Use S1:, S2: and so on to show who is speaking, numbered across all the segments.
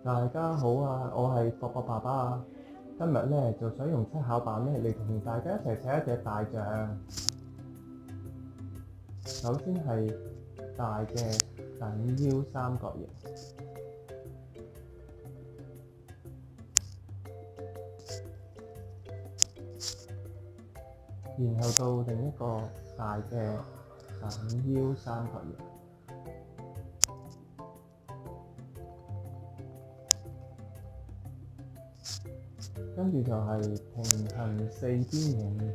S1: 大家好啊，我係博博爸爸啊。今日咧就想用七巧板咧嚟同大家一齊砌一隻大象。首先係大嘅等腰三角形，然後到另一個大嘅等腰三角形。跟住就係平行四邊形，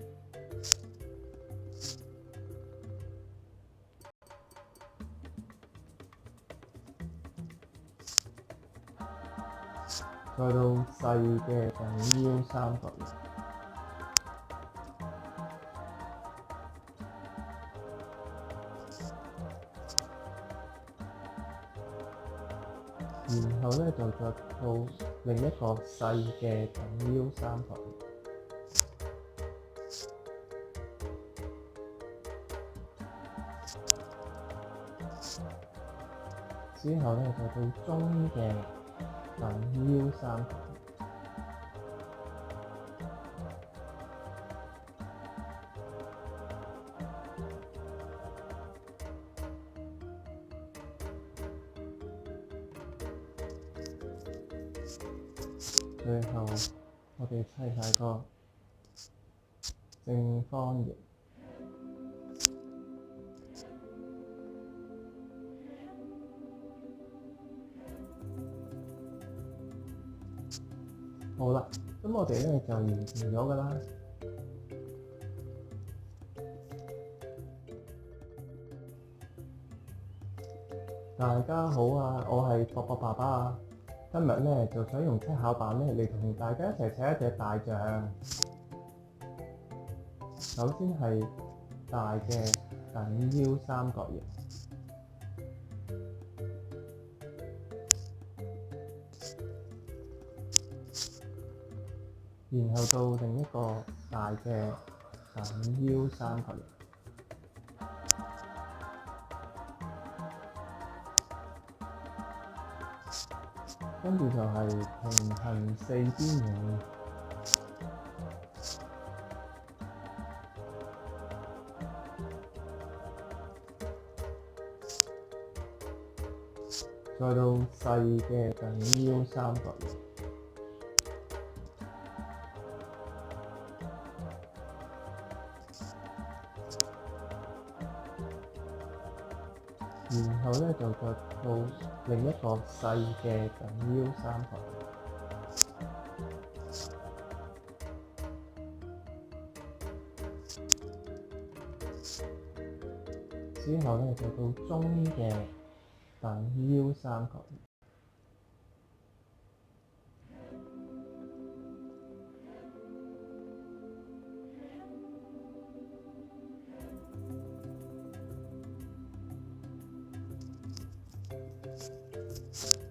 S1: 再到細嘅等腰三角形，然後咧就再到另一個細嘅等腰三角形。之後咧就到中嘅等腰三角形，最後我哋砌晒個正方形。好啦，咁我哋咧就完成咗㗎啦。大家好啊，我係博博爸爸啊。今日咧就想用七巧板咧嚟同大家一齊砌一隻大象。首先係大嘅等腰三角形，然後到另一個大嘅等腰三角形，跟住就係平行四邊形，再到細嘅等腰三角形。然後咧就再到另一個細嘅等腰三角形，之後咧就到中嘅等腰三角形，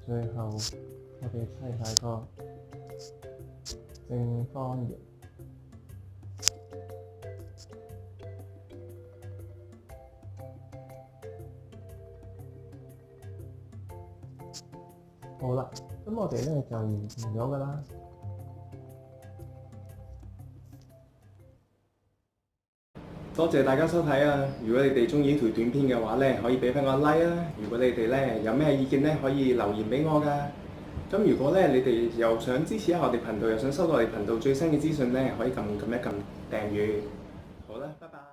S1: 最後我哋砌晒個正方形。好啦，咁我哋咧就完成咗㗎啦。
S2: 多謝大家收睇啊！如果你哋中意呢條短片嘅話咧，可以俾翻個 like 啊！如果你哋咧有咩意見咧，可以留言俾我噶。咁如果咧你哋又想支持下我哋頻道，又想收到我哋頻道最新嘅資訊咧，可以撳一撳訂閱。好啦，拜拜。